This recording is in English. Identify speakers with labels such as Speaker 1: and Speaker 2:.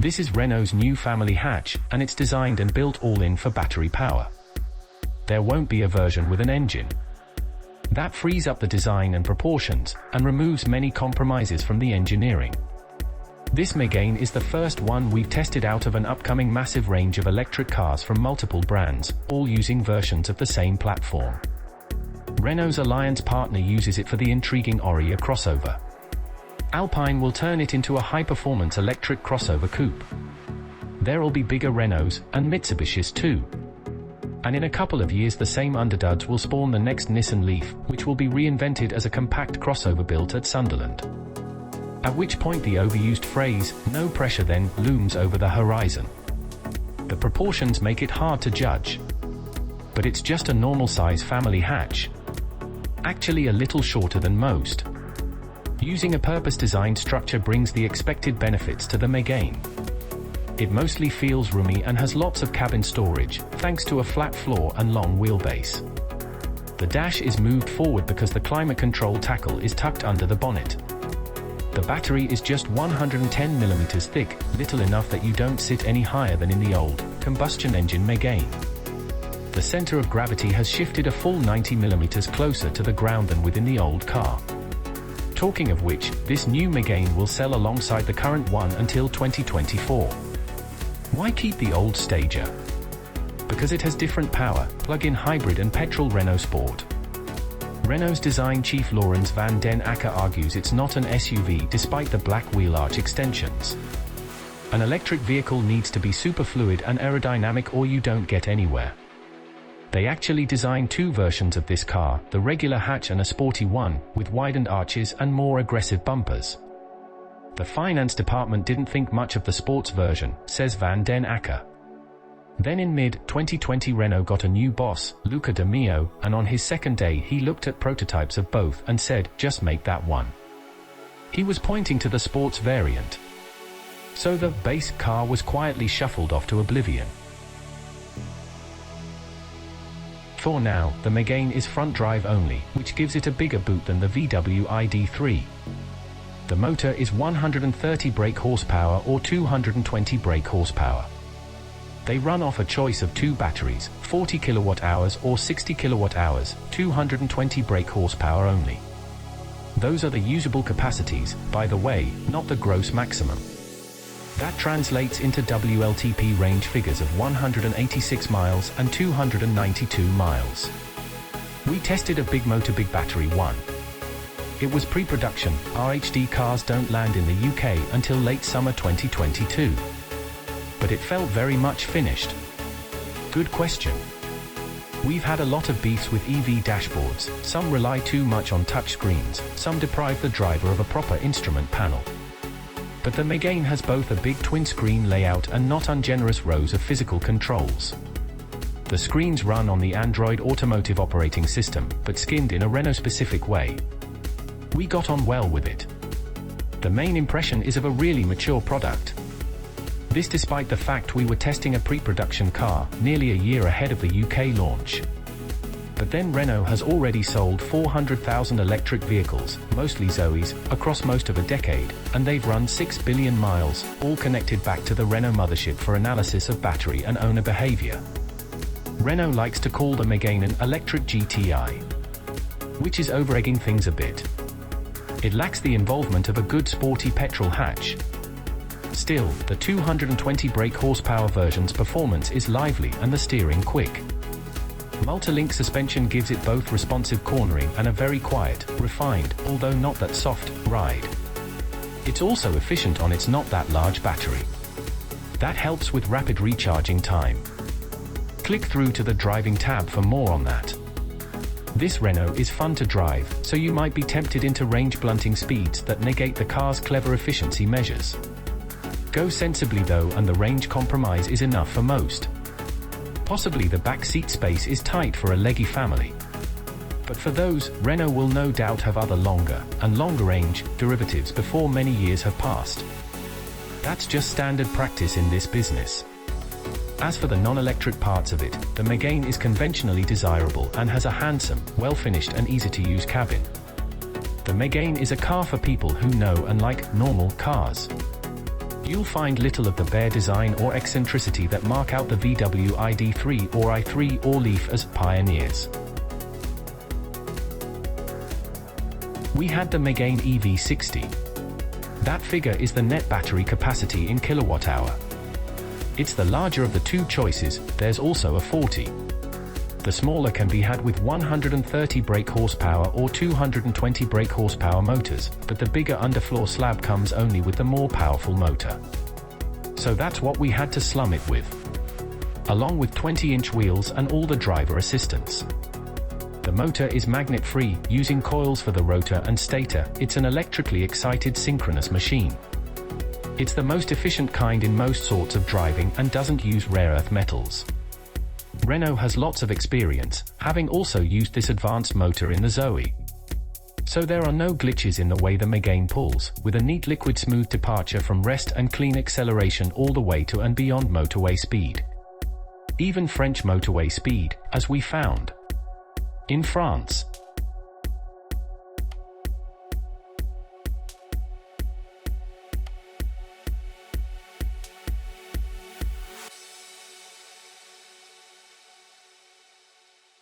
Speaker 1: This is Renault's new family hatch, and it's designed and built all in for battery power. There won't be a version with an engine. That frees up the design and proportions, and removes many compromises from the engineering. This Megane is the first one we've tested out of an upcoming massive range of electric cars from multiple brands, all using versions of the same platform. Renault's alliance partner uses it for the intriguing Oria crossover. Alpine will turn it into a high-performance electric crossover coupe. There'll be bigger Renaults, and Mitsubishis too. And in a couple of years the same underduds will spawn the next Nissan Leaf, which will be reinvented as a compact crossover built at Sunderland. At which point the overused phrase, "no pressure then," looms over the horizon. The proportions make it hard to judge. But it's just a normal size family hatch. Actually a little shorter than most. Using a purpose-designed structure brings the expected benefits to the Megane. It mostly feels roomy and has lots of cabin storage, thanks to a flat floor and long wheelbase. The dash is moved forward because the climate control tackle is tucked under the bonnet. The battery is just 110mm thick, little enough that you don't sit any higher than in the old, combustion engine Megane. The center of gravity has shifted a full 90mm closer to the ground than within the old car. Talking of which, this new Megane will sell alongside the current one until 2024. Why keep the old Stager? Because it has different power, plug-in hybrid and petrol Renault Sport. Renault's design chief Laurens van den Akker argues it's not an SUV despite the black wheel arch extensions. An electric vehicle needs to be super fluid and aerodynamic or you don't get anywhere. They actually designed two versions of this car, the regular hatch and a sporty one, with widened arches and more aggressive bumpers. The finance department didn't think much of the sports version, says van den Akker. Then in mid-2020 Renault got a new boss, Luca de Meo, and on his second day he looked at prototypes of both and said, "Just make that one." He was pointing to the sports variant. So the base car was quietly shuffled off to oblivion. For now, the Megane is front drive only, which gives it a bigger boot than the VW ID.3. The motor is 130 brake horsepower or 220 brake horsepower. They run off a choice of two batteries, 40 kWh or 60 kWh, 220 brake horsepower only. Those are the usable capacities, by the way, not the gross maximum. That translates into WLTP range figures of 186 miles and 292 miles. We tested a big motor big battery one. It was pre-production, RHD cars don't land in the UK until late summer 2022. But it felt very much finished. Good question. We've had a lot of beefs with EV dashboards, some rely too much on touchscreens, some deprive the driver of a proper instrument panel. But the Megane has both a big twin-screen layout and not ungenerous rows of physical controls. The screens run on the Android Automotive operating system, but skinned in a Renault-specific way. We got on well with it. The main impression is of a really mature product. This despite the fact we were testing a pre-production car, nearly a year ahead of the UK launch. But then Renault has already sold 400,000 electric vehicles, mostly Zoes, across most of a decade, and they've run 6 billion miles, all connected back to the Renault mothership for analysis of battery and owner behavior. Renault likes to call the Megane an electric GTI, which is over-egging things a bit. It lacks the involvement of a good sporty petrol hatch. Still, the 220 brake horsepower version's performance is lively and the steering quick. Multilink suspension gives it both responsive cornering and a very quiet, refined, although not that soft, ride. It's also efficient on its not that large battery. That helps with rapid recharging time. Click through to the driving tab for more on that. This Renault is fun to drive, so you might be tempted into range blunting speeds that negate the car's clever efficiency measures. Go sensibly though, and the range compromise is enough for most. Possibly the back seat space is tight for a leggy family. But for those, Renault will no doubt have other longer range derivatives before many years have passed. That's just standard practice in this business. As for the non-electric parts of it, the Megane is conventionally desirable and has a handsome, well-finished and easy-to-use cabin. The Megane is a car for people who know and like normal cars. You'll find little of the bare design or eccentricity that mark out the VW ID3 or i3 or Leaf as pioneers. We had the Megane EV60. That figure is the net battery capacity in kilowatt-hour. It's the larger of the two choices. There's also a 40. The smaller can be had with 130 brake horsepower or 220 brake horsepower motors, but the bigger underfloor slab comes only with the more powerful motor. So that's what we had to slum it with, along with 20-inch wheels and all the driver assistance. The motor is magnet-free, using coils for the rotor and stator. It's an electrically excited synchronous machine. It's the most efficient kind in most sorts of driving and doesn't use rare earth metals. Renault has lots of experience, having also used this advanced motor in the Zoe. So there are no glitches in the way the Megane pulls, with a neat liquid smooth departure from rest and clean acceleration all the way to and beyond motorway speed. Even French motorway speed, as we found. In France.